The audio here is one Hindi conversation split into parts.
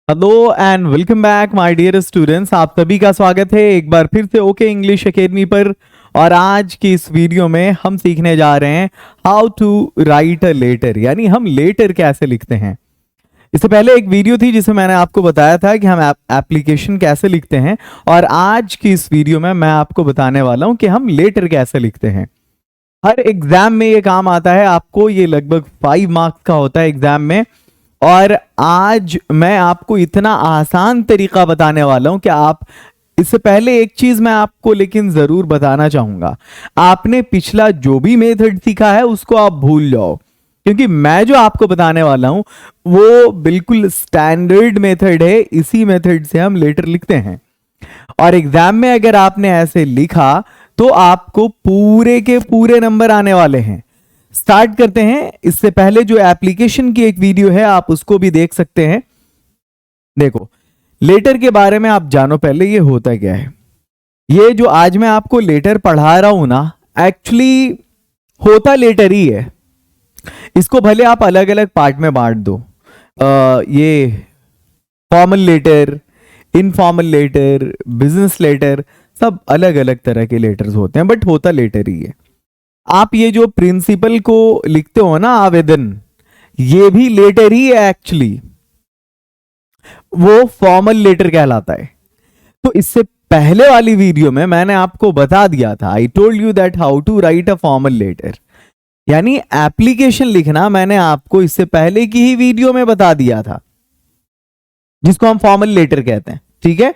Hello and welcome back my dear students. आप सभी का स्वागत है एक बार फिर से ओके इंग्लिश एकेडमी पर। और आज की इस वीडियो में हम सीखने जा रहे हैं how to write a letter, यानी हम लेटर कैसे लिखते हैं। इससे पहले एक वीडियो थी जिसमें मैंने आपको बताया था कि हम एप्लीकेशन कैसे लिखते हैं, और आज की इस वीडियो में मैं आपको बताने वाला हूं कि हम लेटर कैसे लिखते हैं। हर एग्जाम में ये काम आता है आपको, ये लगभग 5 मार्क्स का होता है एग्जाम में। और आज मैं आपको इतना आसान तरीका बताने वाला हूं कि आप, इससे पहले एक चीज मैं आपको लेकिन जरूर बताना चाहूंगा, आपने पिछला जो भी मेथड सीखा है उसको आप भूल जाओ, क्योंकि मैं जो आपको बताने वाला हूं वो बिल्कुल स्टैंडर्ड मेथड है। इसी मेथड से हम लेटर लिखते हैं, और एग्जाम में अगर आपने ऐसे लिखा तो आपको पूरे के पूरे नंबर आने वाले हैं। स्टार्ट करते हैं। इससे पहले जो एप्लीकेशन की एक वीडियो है आप उसको भी देख सकते हैं। देखो, लेटर के बारे में आप जानो पहले ये होता क्या है। ये जो आज मैं आपको लेटर पढ़ा रहा हूं ना, एक्चुअली होता लेटर ही है। इसको भले आप अलग अलग पार्ट में बांट दो, ये formal letter, informal letter, business letter, सब अलग अलग तरह के लेटर्स होते हैं, बट होता लेटर ही है। आप ये जो प्रिंसिपल को लिखते हो ना, आवेदन, ये भी लेटर ही है एक्चुअली, वो फॉर्मल लेटर कहलाता है। तो इससे पहले वाली वीडियो में मैंने आपको बता दिया था, I told you that how to write a formal letter, यानी एप्लीकेशन लिखना मैंने आपको इससे पहले की ही वीडियो में बता दिया था, जिसको हम फॉर्मल लेटर कहते हैं। ठीक है।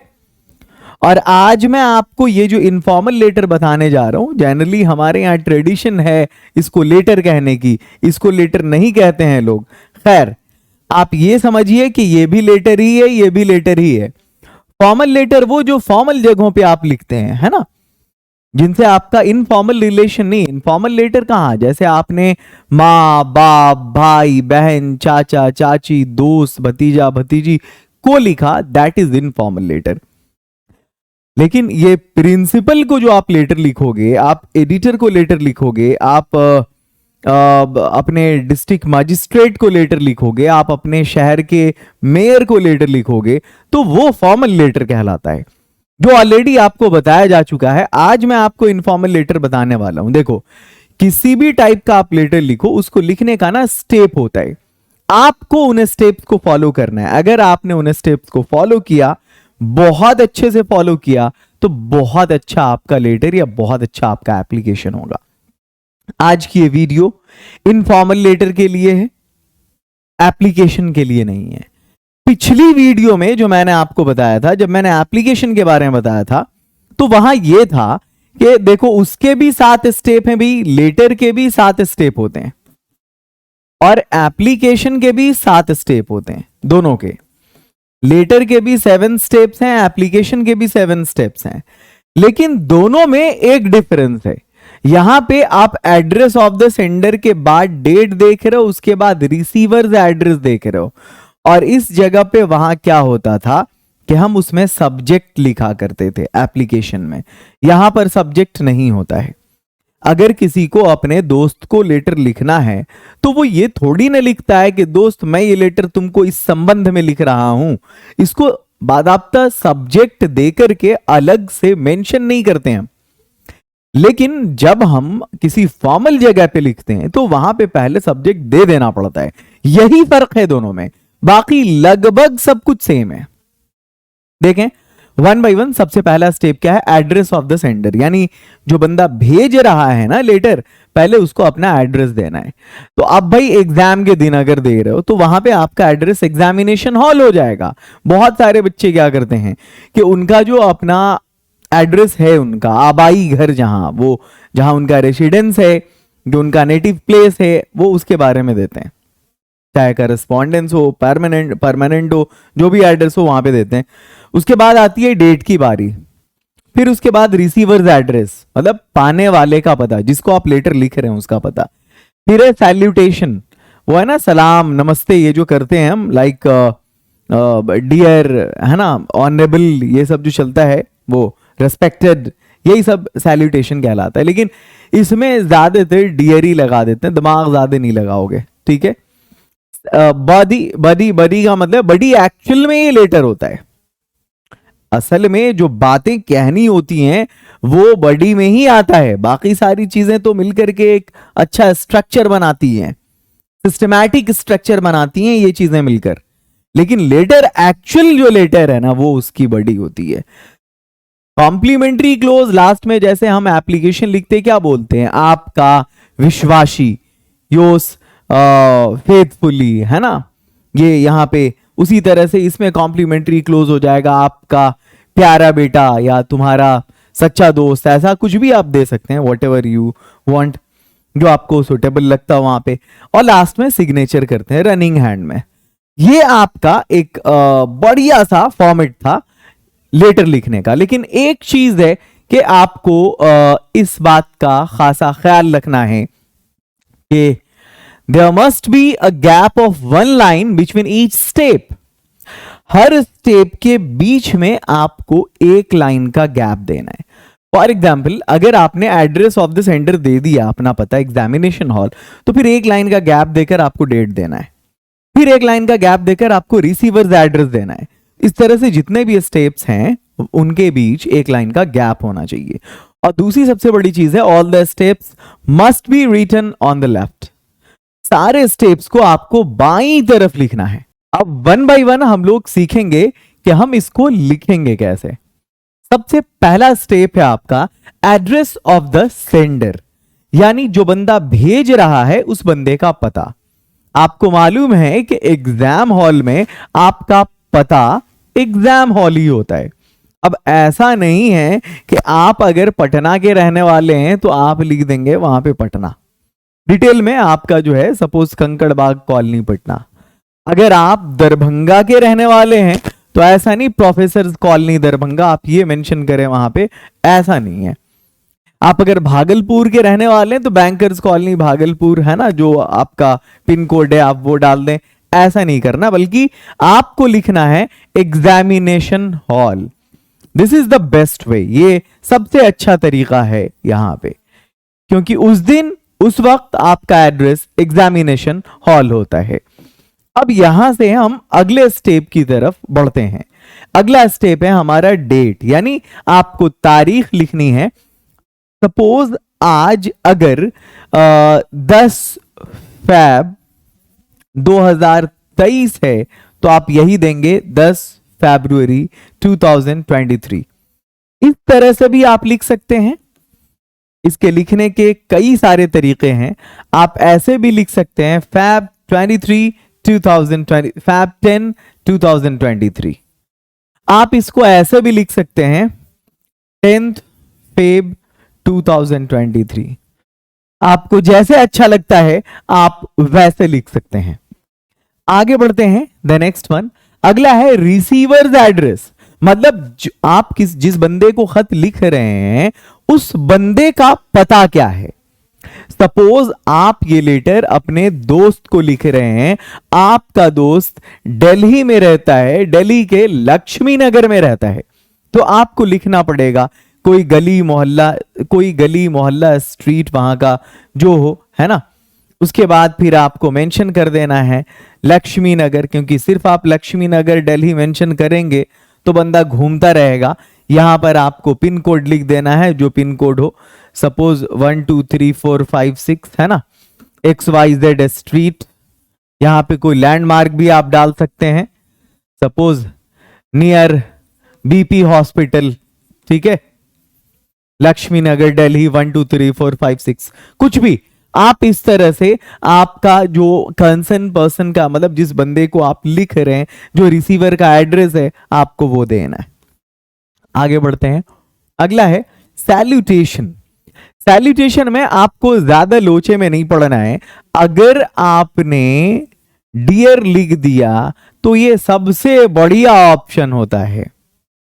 और आज मैं आपको ये जो इनफॉर्मल लेटर बताने जा रहा हूं, जनरली हमारे यहाँ ट्रेडिशन है इसको लेटर कहने की, इसको लेटर नहीं कहते हैं लोग। खैर, आप ये समझिए कि ये भी लेटर ही है, ये भी लेटर ही है। फॉर्मल लेटर वो जो फॉर्मल जगहों पे आप लिखते हैं, है ना, जिनसे आपका इनफॉर्मल रिलेशन नहीं। इनफॉर्मल लेटर कहां, जैसे आपने माँ बाप, भाई बहन, चाचा चाची, दोस्त, भतीजा भतीजी को लिखा, दैट इज इनफॉर्मल लेटर। लेकिन ये प्रिंसिपल को जो आप लेटर लिखोगे, आप एडिटर को लेटर लिखोगे, आप अपने डिस्ट्रिक्ट मजिस्ट्रेट को लेटर लिखोगे, आप अपने शहर के मेयर को लेटर लिखोगे, तो वो फॉर्मल लेटर कहलाता है, जो ऑलरेडी आपको बताया जा चुका है। आज मैं आपको इनफॉर्मल लेटर बताने वाला हूं। देखो, किसी भी टाइप का आप लेटर लिखो, उसको लिखने का ना स्टेप होता है, आपको उन स्टेप्स को फॉलो करना है। अगर आपने उन स्टेप्स को फॉलो किया, बहुत अच्छे से फॉलो किया, तो बहुत अच्छा आपका लेटर या बहुत अच्छा आपका एप्लीकेशन होगा। आज की ये वीडियो इनफॉर्मल लेटर के लिए है, एप्लीकेशन के लिए नहीं है। पिछली वीडियो में जो मैंने आपको बताया था, जब मैंने एप्लीकेशन के बारे में बताया था, तो वहां यह था कि देखो, उसके भी 7 स्टेप हैं भी, लेटर के भी 7 स्टेप होते हैं, और एप्लीकेशन के भी 7 स्टेप होते हैं। दोनों के, लेटर के भी 7 स्टेप्स हैं, एप्लीकेशन के भी 7 स्टेप्स हैं। लेकिन दोनों में एक डिफरेंस है। यहां पे आप एड्रेस ऑफ द सेंडर के बाद डेट देख रहे हो, उसके बाद रिसीवर्स एड्रेस देख रहे हो, और इस जगह पे वहां क्या होता था कि हम उसमें सब्जेक्ट लिखा करते थे एप्लीकेशन में। यहां पर सब्जेक्ट नहीं होता है। अगर किसी को अपने दोस्त को लेटर लिखना है, तो वो ये थोड़ी ना लिखता है कि दोस्त, मैं ये लेटर तुमको इस संबंध में लिख रहा हूं। इसको बाकायदा सब्जेक्ट देकर के अलग से मेंशन नहीं करते हैं। लेकिन जब हम किसी फॉर्मल जगह पे लिखते हैं, तो वहां पे पहले सब्जेक्ट दे देना पड़ता है। यही फर्क है दोनों में, बाकी लगभग सब कुछ सेम है। देखें, वन बाय वन। सबसे पहला स्टेप क्या है, एड्रेस ऑफ द सेंडर, यानी जो बंदा भेज रहा है ना लेटर, पहले उसको अपना एड्रेस देना है। तो अब भाई एग्जाम के दिन अगर दे रहे हो, तो वहां पे आपका एड्रेस एग्जामिनेशन हॉल हो जाएगा। बहुत सारे बच्चे क्या करते हैं कि उनका जो अपना एड्रेस है, उनका आबाई घर, जहां उनका रेसिडेंस है, जो उनका नेटिव प्लेस है, वो उसके बारे में देते हैं। चाहे करस्पॉन्डेंस हो, परमानेंट हो, जो भी एड्रेस हो वहां पे देते हैं। उसके बाद आती है डेट की बारी, फिर उसके बाद रिसीवर्स एड्रेस, मतलब पाने वाले का पता, जिसको आप लेटर लिख रहे हैं उसका पता। फिर है सैल्यूटेशन, वो है ना सलाम नमस्ते, ये जो करते हैं हम, लाइक डियर, है ना, ऑनरेबल, ये सब जो चलता है, वो रेस्पेक्टेड, यही सब सैल्यूटेशन कहलाता है। लेकिन इसमें ज्यादातर डियर ही लगा देते हैं, दिमाग ज्यादा नहीं लगाओगे। ठीक है। बडी बडी बडी का मतलब बडी एक्चुअल में ये लेटर होता है। असल में जो बातें कहनी होती हैं वो बडी में ही आता है, बाकी सारी चीजें तो मिलकर के एक अच्छा स्ट्रक्चर बनाती हैं, सिस्टमैटिक स्ट्रक्चर बनाती हैं ये चीजें मिलकर। लेकिन लेटर एक्चुअल जो लेटर है ना वो उसकी बडी होती है। कॉम्प्लीमेंट्री क्लोज लास्ट में जैसे हम एप्लीकेशन लिखते क्या बोलते हैं, आपका विश्वासी, योस फेथफुली, है ना, ये यहां पे उसी तरह से इसमें कॉम्प्लीमेंट्री क्लोज हो जाएगा, आपका प्यारा बेटा या तुम्हारा सच्चा दोस्त, ऐसा कुछ भी आप दे सकते हैं, वॉट एवर यू वॉन्ट, जो आपको सुटेबल लगता है वहां पे। और लास्ट में सिग्नेचर करते हैं रनिंग हैंड में। ये आपका एक बढ़िया सा फॉर्मेट था लेटर लिखने का। लेकिन एक चीज है कि आपको इस बात का खासा ख्याल रखना है कि there must be a gap of one line between each step। Her step के बीच में आपको एक लाइन का गैप देना है। फॉर एग्जाम्पल अगर आपने एड्रेस ऑफ द सेंटर दे दिया, अपना पता एग्जामिनेशन हॉल, तो फिर एक लाइन का गैप देकर आपको डेट देना है, फिर एक लाइन का गैप देकर आपको रिसीवर्स एड्रेस देना है। इस तरह से जितने भी स्टेप्स हैं उनके बीच एक लाइन का गैप होना चाहिए। और दूसरी सबसे बड़ी चीज है, all the steps must be written on the left. सारे स्टेप्स को आपको बाईं तरफ लिखना है। अब वन बाय वन हम लोग सीखेंगे कि हम इसको लिखेंगे कैसे। सबसे पहला स्टेप है आपका एड्रेस ऑफ द सेंडर, यानी जो बंदा भेज रहा है उस बंदे का पता। आपको मालूम है कि एग्जाम हॉल में आपका पता एग्जाम हॉल ही होता है। अब ऐसा नहीं है कि आप अगर पटना के रहने वाले हैं तो आप लिख देंगे वहां पे पटना, डिटेल में आपका जो है सपोज कंकड़बाग कॉलोनी पटना। अगर आप दरभंगा के रहने वाले हैं तो ऐसा नहीं प्रोफेसर कॉलोनी दरभंगा आप ये मेंशन करें वहां पे, ऐसा नहीं है। आप अगर भागलपुर के रहने वाले हैं तो बैंकर्स कॉलोनी भागलपुर, है ना, जो आपका पिन कोड है आप वो डाल दें, ऐसा नहीं करना, बल्कि आपको लिखना है examination hall. This is the best way, ये सबसे अच्छा तरीका है यहां पे, क्योंकि उस दिन उस वक्त आपका एड्रेस एग्जामिनेशन हॉल होता है। अब यहां से हम अगले स्टेप की तरफ बढ़ते हैं। अगला स्टेप है हमारा डेट, यानी आपको तारीख लिखनी है। सपोज आज अगर 10 फैब 2023 है तो आप यही देंगे 10 फरवरी 2023। इस तरह से भी आप लिख सकते हैं। इसके लिखने के कई सारे तरीके हैं। आप ऐसे भी लिख सकते हैं फैब 23 2020, फैब 10 2023। आप इसको ऐसे भी लिख सकते हैं 10th फेब 2023। आपको जैसे अच्छा लगता है आप वैसे लिख सकते हैं। आगे बढ़ते हैं, द नेक्स्ट वन। अगला है रिसीवर्स एड्रेस, मतलब आप जिस बंदे को खत लिख रहे हैं उस बंदे का पता क्या है। सपोज आप ये लेटर अपने दोस्त को लिख रहे हैं, आपका दोस्त दिल्ली में रहता है, दिल्ली के लक्ष्मी नगर में रहता है, तो आपको लिखना पड़ेगा कोई गली मोहल्ला स्ट्रीट वहां का जो हो, है ना। उसके बाद फिर आपको मेंशन कर देना है लक्ष्मी नगर, क्योंकि सिर्फ आप लक्ष्मी नगर दिल्ली मेंशन करेंगे तो बंदा घूमता रहेगा। यहां पर आपको पिन कोड लिख देना है, जो पिन कोड हो, सपोज 1 2 3 4 5 6, है ना, XYZ स्ट्रीट। यहां पे कोई लैंडमार्क भी आप डाल सकते हैं, सपोज नियर BP हॉस्पिटल, ठीक है, लक्ष्मी नगर दिल्ली 1 2 3 4 5 6, कुछ भी आप इस तरह से आपका जो कंसर्न पर्सन का, मतलब जिस बंदे को आप लिख रहे हैं, जो रिसीवर का एड्रेस है, आपको वो देना है। आगे बढ़ते हैं, अगला है सैल्यूटेशन। सैल्यूटेशन में आपको ज्यादा लोचे में नहीं पड़ना है। अगर आपने डियर लिख दिया तो ये सबसे बढ़िया ऑप्शन होता है,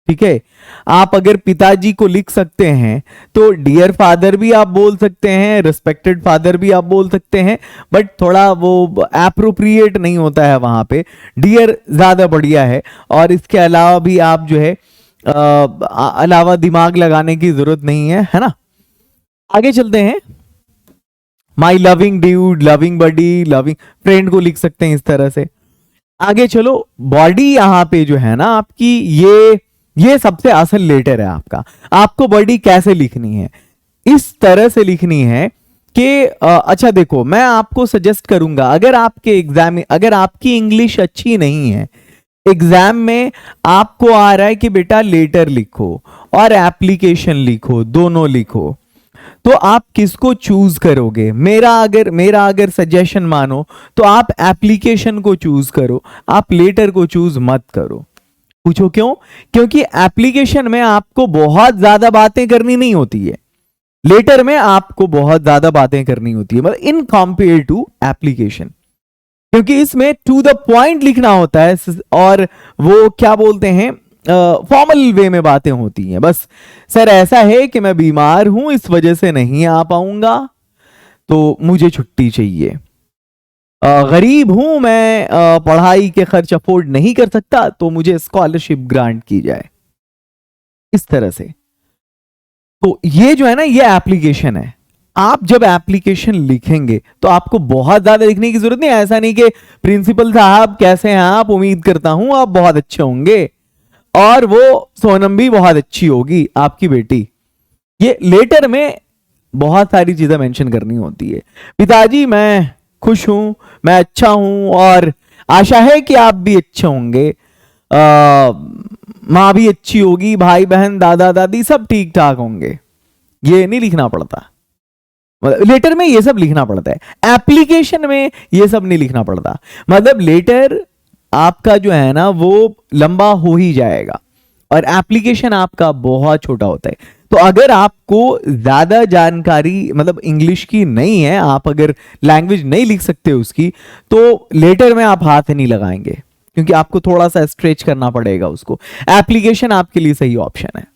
ठीक है। आप अगर पिताजी को लिख सकते हैं तो डियर फादर भी आप बोल सकते हैं, रिस्पेक्टेड फादर भी आप बोल सकते हैं, बट थोड़ा वो एप्रोप्रिएट नहीं होता है वहां पे, डियर ज्यादा बढ़िया है। और इसके अलावा भी आप जो है अलावा दिमाग लगाने की जरूरत नहीं है, है ना। आगे चलते हैं, my loving dude, loving buddy, loving friend को लिख सकते हैं इस तरह से। आगे चलो, बॉडी यहाँ पे जो है ना आपकी, ये सबसे असल लेटर है आपका। आपको बॉडी कैसे लिखनी है? इस तरह से लिखनी है कि अच्छा देखो, मैं आपको सजेस्ट करूंगा, अगर आपके एग्जाम में, अगर आपकी इंग्लिश अच्छी नहीं है, एग्जाम में आपको आ रहा है कि बेटा लेटर लिखो और एप्लीकेशन लिखो, दोनों लिखो, तो आप किसको चूज करोगे? मेरा अगर सजेशन मानो तो आप एप्लीकेशन को चूज करो, आप लेटर को चूज मत करो। पूछो क्यों? क्योंकि एप्लीकेशन में आपको बहुत ज्यादा बातें करनी नहीं होती है, लेटर में आपको बहुत ज्यादा बातें करनी होती है, मतलब इन कंपेयर टू एप्लीकेशन, क्योंकि इसमें टू द पॉइंट लिखना होता है और वो क्या बोलते हैं, फॉर्मल वे में बातें होती हैं। बस सर ऐसा है कि मैं बीमार हूं, इस वजह से नहीं आ पाऊंगा, तो मुझे छुट्टी चाहिए। गरीब हूं मैं, पढ़ाई के खर्च अफोर्ड नहीं कर सकता, तो मुझे स्कॉलरशिप ग्रांट की जाए, इस तरह से। तो ये जो है ना, ये एप्लीकेशन है। आप जब एप्लीकेशन लिखेंगे तो आपको बहुत ज्यादा लिखने की जरूरत नहीं है। ऐसा नहीं कि प्रिंसिपल साहब कैसे हैं आप, उम्मीद करता हूं आप बहुत अच्छे होंगे, और वो सोनम भी बहुत अच्छी होगी आपकी बेटी। ये लेटर में बहुत सारी चीजें मेंशन करनी होती है। पिताजी मैं खुश हूं, मैं अच्छा हूं, और आशा है कि आप भी अच्छे होंगे, माँ भी अच्छी होगी, भाई बहन दादा दादी सब ठीक ठाक होंगे। ये नहीं लिखना पड़ता, लेटर में ये सब लिखना पड़ता है, एप्लीकेशन में ये सब नहीं लिखना पड़ता। मतलब लेटर आपका जो है ना वो लंबा हो ही जाएगा, और एप्लीकेशन आपका बहुत छोटा होता है। तो अगर आपको ज्यादा जानकारी मतलब इंग्लिश की नहीं है, आप अगर लैंग्वेज नहीं लिख सकते उसकी, तो लेटर में आप हाथ नहीं लगाएंगे, क्योंकि आपको थोड़ा सा स्ट्रेच करना पड़ेगा उसको। एप्लीकेशन आपके लिए सही ऑप्शन है।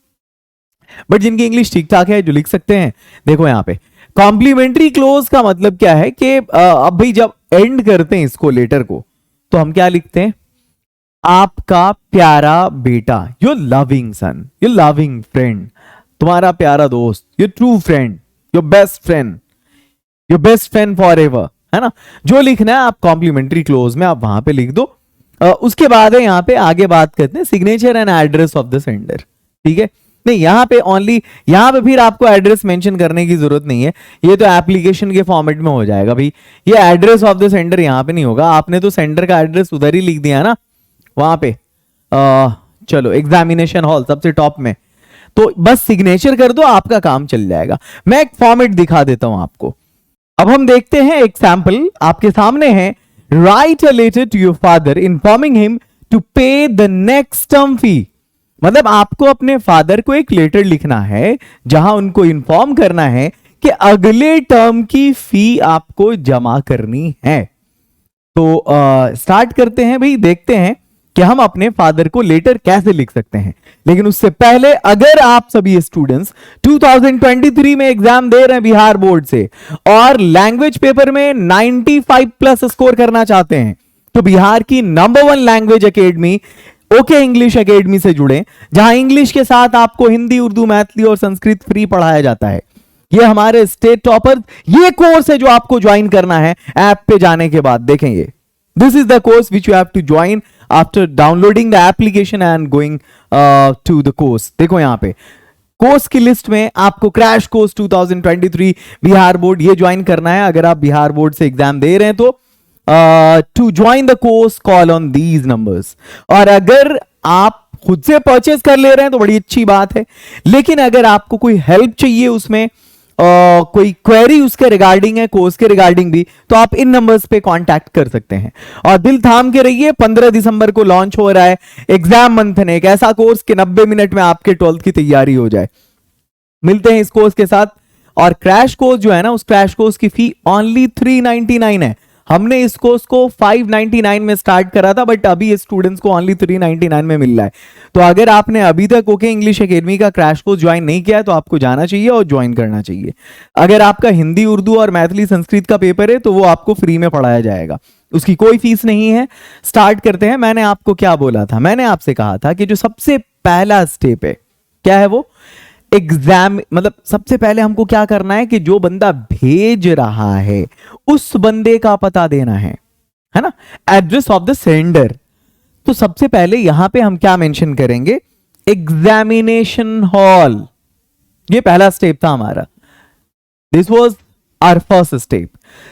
बट जिनकी इंग्लिश ठीक ठाक है, जो लिख सकते हैं, देखो यहाँ पे कॉम्प्लीमेंट्री क्लोज का मतलब क्या है कि अब भाई जब एंड करते हैं इसको, लेटर को, तो हम क्या लिखते हैं? आपका प्यारा बेटा, your loving son, your loving friend, तुम्हारा प्यारा दोस्त, your true friend, your best friend, your best friend for ever, है ना? जो लिखना है आप कॉम्प्लीमेंट्री क्लोज में आप वहां पे लिख दो। उसके बाद है यहाँ पे आगे बात करते हैं signature and address of the sender. ठीक है, नहीं यहाँ पे ओनली, यहाँ पे फिर आपको एड्रेस मेंशन करने की जरूरत नहीं है, ये तो एप्लीकेशन के फॉर्मेट में हो जाएगा भाई। ये एड्रेस ऑफ द सेंडर यहाँ पे नहीं होगा, आपने तो सेंडर का एड्रेस उधर ही लिख दिया ना वहां पे। चलो एग्जामिनेशन हॉल सबसे टॉप में, तो बस सिग्नेचर कर दो, आपका काम चल जाएगा। मैं एक फॉर्मेट दिखा देता हूं आपको। अब हम देखते हैं एग्जाम्पल आपके सामने है। Write a letter to your father informing him to pay the next term fee. मतलब आपको अपने फादर को एक लेटर लिखना है जहां उनको इन्फॉर्म करना है कि अगले टर्म की फी आपको जमा करनी है। तो स्टार्ट करते हैं भाई, देखते हैं कि हम अपने फादर को लेटर कैसे लिख सकते हैं। लेकिन उससे पहले, अगर आप सभी स्टूडेंट्स 2023 में एग्जाम दे रहे हैं बिहार बोर्ड से और लैंग्वेज पेपर में 95 प्लस स्कोर करना चाहते हैं, तो बिहार की number 1 language academy okay English academy से जुड़े, जहां इंग्लिश के साथ आपको हिंदी, उर्दू, मैथिली और संस्कृत फ्री पढ़ाया जाता है। ये हमारे स्टेट टॉपर, ये कोर्स है जो आपको ज्वाइन करना है ऐप पे जाने के बाद। देखेंगे, this is the course which you have to join after downloading the application and going to the course. देखो यहाँ पे कोर्स की लिस्ट में आपको क्रैश कोर्स 2023 बिहार बोर्ड ये ज्वाइन करना है। अगर आप बिहार बोर्ड से एग्जाम दे रहे हैं तो to join the course call on these numbers. और अगर आप खुद से परचेज कर ले रहे हैं तो बड़ी अच्छी बात है, लेकिन अगर आपको कोई हेल्प चाहिए उसमें, कोई क्वेरी उसके रिगार्डिंग है, कोर्स के रिगार्डिंग भी, तो आप इन नंबर्स पे कांटेक्ट कर सकते हैं। और दिल थाम के रहिए, 15 दिसंबर को लॉन्च हो रहा है एग्जाम मंथन, एक ऐसा कोर्स कि 90 मिनट में आपके 12th की तैयारी हो जाए। मिलते हैं इस कोर्स के साथ। और क्रैश कोर्स जो है ना, उस क्रैश कोर्स की फी ओनली 399 है। हमने इस कोर्स को 599 में स्टार्ट करा था, बट अभी स्टूडेंट्स को ओनली 399 में मिल रहा है। तो अगर आपने अभी तक ओके इंग्लिश एकेडमी का क्रैश कोर्स ज्वाइन नहीं किया है तो आपको जाना चाहिए और ज्वाइन करना चाहिए। अगर आपका हिंदी, उर्दू और मैथिली संस्कृत का पेपर है तो वो आपको फ्री में पढ़ाया जाएगा, उसकी कोई फीस नहीं है। स्टार्ट करते हैं। मैंने आपको क्या बोला था? मैंने आपसे कहा था कि जो सबसे पहला स्टेप है, क्या है वो? एग्जाम मतलब सबसे पहले हमको क्या करना है कि जो बंदा भेज रहा है उस बंदे का पता देना है ना, एड्रेस ऑफ द सेंडर। तो सबसे पहले यहां पे हम क्या मेंशन करेंगे, एग्जामिनेशन हॉल। ये पहला स्टेप था हमारा, this was our first step.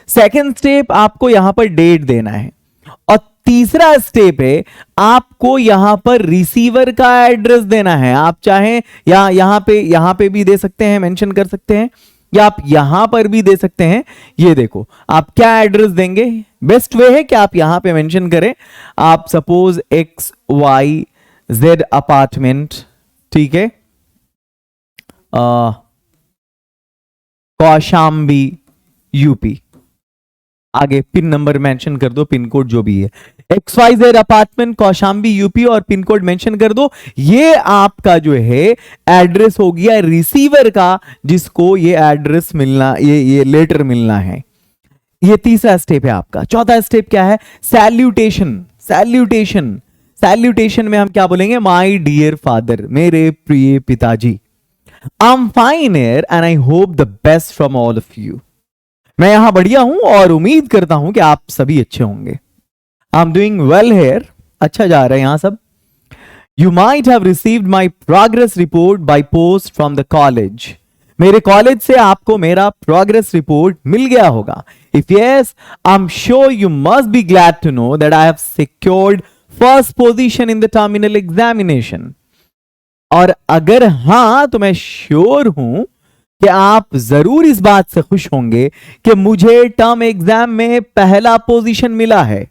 Second step आपको यहां पर डेट देना है, और तीसरा स्टेप है आपको यहां पर रिसीवर का एड्रेस देना है। आप चाहें यहां पे भी दे सकते हैं, मेंशन कर सकते हैं, या आप यहां पर भी दे सकते हैं। ये देखो आप क्या एड्रेस देंगे, बेस्ट वे है कि आप यहां पे मेंशन करें। आप सपोज XYZ अपार्टमेंट, ठीक है, कौशाम्बी यूपी, आगे पिन नंबर मेंशन कर दो, पिन कोड जो भी है, XYZ अपार्टमेंट कौशाम्बी यूपी, और पिन कोड मेंशन कर दो। ये आपका जो है एड्रेस हो गया रिसीवर का, जिसको ये एड्रेस मिलना, ये लेटर मिलना है। ये तीसरा स्टेप है आपका। चौथा स्टेप क्या है, सैल्यूटेशन। सैल्यूटेशन सैल्यूटेशन में हम क्या बोलेंगे, माय डियर फादर, मेरे प्रिय पिताजी, I am fine here and I hope the best from all of you. मैं यहां बढ़िया हूं और उम्मीद करता हूं कि आप सभी अच्छे होंगे। I am doing well here, अच्छा जा रहा है यहां सब। You might have received my progress report by post from the college, मेरे कॉलेज से आपको मेरा प्रोग्रेस रिपोर्ट मिल गया होगा। If yes, I am sure you must be glad to know that I have secured first position in the terminal examination. और अगर हां तो मैं श्योर हूं कि आप जरूर इस बात से खुश होंगे कि मुझे टर्म एग्जाम में पहला पोजीशन मिला है।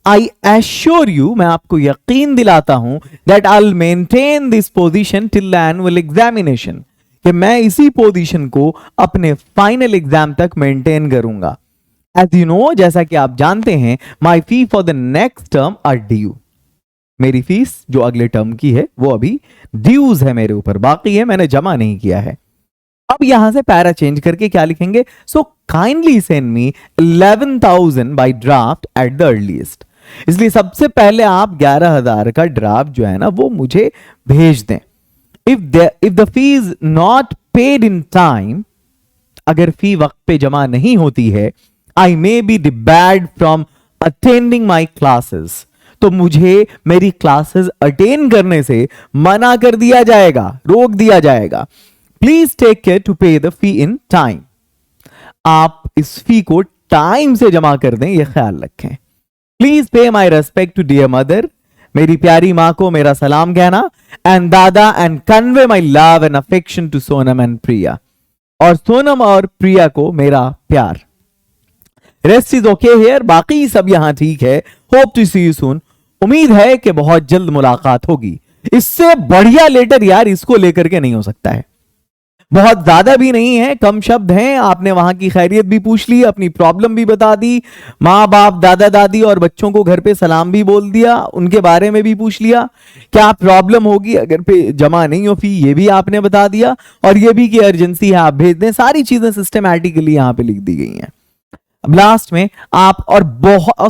आई एश्योर यू, मैं आपको यकीन दिलाता हूं, that I will maintain this position till the annual examination, कि मैं इसी पोजीशन को अपने फाइनल एग्जाम तक मेंटेन करूंगा। एज यू नो, जैसा कि आप जानते हैं, my fee for the next term are due. मेरी फीस जो अगले टर्म की है वो अभी ड्यूज है मेरे ऊपर, बाकी है, मैंने जमा नहीं किया है। अब यहां से पैरा चेंज करके क्या लिखेंगे, so kindly send me 11,000 by draft at the earliest. इसलिए सबसे पहले आप 11,000 का ड्राफ्ट जो है ना वो मुझे भेज दें। If the fee is not paid in time, अगर फी वक्त पे जमा नहीं होती है, I may be debarred from attending my classes, तो मुझे मेरी क्लासेस अटेंड करने से मना कर दिया जाएगा, रोक दिया जाएगा। Please take care to pay the fee in time. आप इस फी को टाइम से जमा कर दें, यह ख्याल रखें। Please pay my respect to dear mother, मेरी प्यारी मां को मेरा सलाम कहना, एंड दादा, and convey my love and affection to Sonam and Priya, और सोनम और प्रिया को मेरा प्यार। रेस्ट इज ओके हियर, बाकी सब यहां ठीक है। Hope to see you soon, उम्मीद है कि बहुत जल्द मुलाकात होगी। इससे बढ़िया लेटर यार इसको लेकर के नहीं हो सकता है। बहुत ज्यादा भी नहीं है, कम शब्द हैं, आपने वहां की खैरियत भी पूछ ली, अपनी प्रॉब्लम भी बता दी, माँ बाप दादा दादी और बच्चों को घर पे सलाम भी बोल दिया, उनके बारे में भी पूछ लिया, क्या प्रॉब्लम होगी अगर पे जमा नहीं हो फी, ये भी आपने बता दिया, और ये भी कि अर्जेंसी है आप भेज दें। सारी चीजें सिस्टमैटिकली यहां पे लिख दी गई हैं। अब लास्ट में आप, और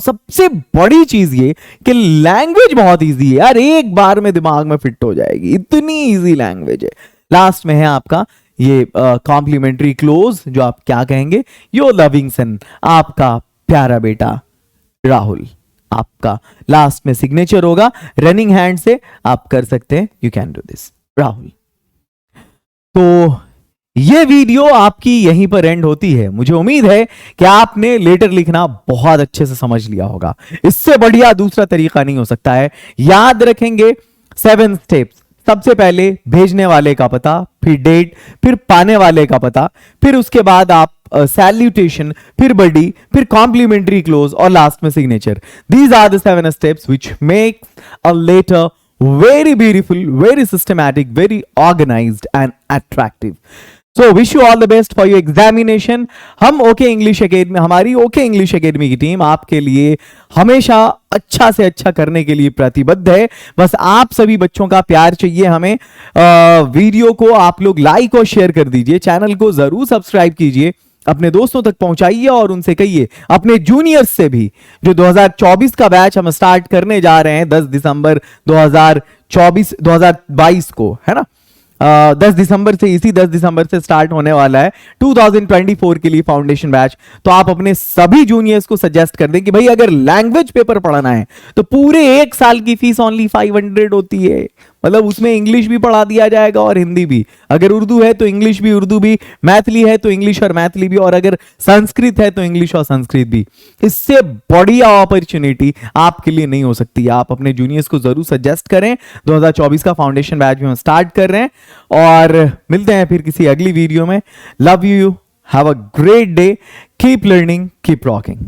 सबसे बड़ी चीज ये कि लैंग्वेज बहुत इजी है यार, एक बार में दिमाग में फिट हो जाएगी, इतनी इजी लैंग्वेज है। लास्ट में है आपका ये कॉम्प्लीमेंट्री क्लोज, जो आप क्या कहेंगे, योर लविंग सन, आपका प्यारा बेटा राहुल। आपका लास्ट में सिग्नेचर होगा, रनिंग हैंड से आप कर सकते हैं, you can do this Rahul. तो ये वीडियो आपकी यहीं पर एंड होती है। मुझे उम्मीद है कि आपने लेटर लिखना बहुत अच्छे से समझ लिया होगा, इससे बढ़िया दूसरा तरीका नहीं हो सकता है। याद रखेंगे 7 स्टेप्स, सबसे पहले भेजने वाले का पता, फिर डेट, फिर पाने वाले का पता, फिर उसके बाद आप सैल्यूटेशन, फिर बडी, फिर कॉम्प्लीमेंट्री क्लोज, और लास्ट में signature. These are the 7 steps which makes a letter very beautiful, very systematic, very organized and attractive. So wish you all the best for your examination. हम ओके इंग्लिश एकेडमी, हमारी ओके इंग्लिश एकेडमी की टीम आपके लिए हमेशा अच्छा से अच्छा करने के लिए प्रतिबद्ध है। बस आप सभी बच्चों का प्यार चाहिए हमें। वीडियो को आप लोग लाइक और शेयर कर दीजिए, चैनल को जरूर सब्सक्राइब कीजिए, अपने दोस्तों तक पहुंचाइए, और उनसे कहिए, अपने जूनियर्स से भी, जो 2024 का बैच हम स्टार्ट करने जा रहे हैं 10 दिसंबर 2022 को, है ना, 10 दिसंबर से, इसी 10 दिसंबर से स्टार्ट होने वाला है 2024 के लिए फाउंडेशन बैच। तो आप अपने सभी जूनियर्स को सजेस्ट कर दें कि भाई अगर लैंग्वेज पेपर पढ़ना है तो पूरे 1 साल की फीस ओनली 500 होती है। मतलब उसमें इंग्लिश भी पढ़ा दिया जाएगा और हिंदी भी, अगर उर्दू है तो इंग्लिश भी उर्दू भी, मैथिली है तो इंग्लिश और मैथिली भी, और अगर संस्कृत है तो इंग्लिश और संस्कृत भी। इससे बढ़िया अपॉर्चुनिटी आपके लिए नहीं हो सकती। आप अपने जूनियर्स को जरूर सजेस्ट करें। 2024 का फाउंडेशन बैच भी हम स्टार्ट कर रहे हैं और मिलते हैं फिर किसी अगली वीडियो में। Love you, have a great day, keep learning, keep rocking.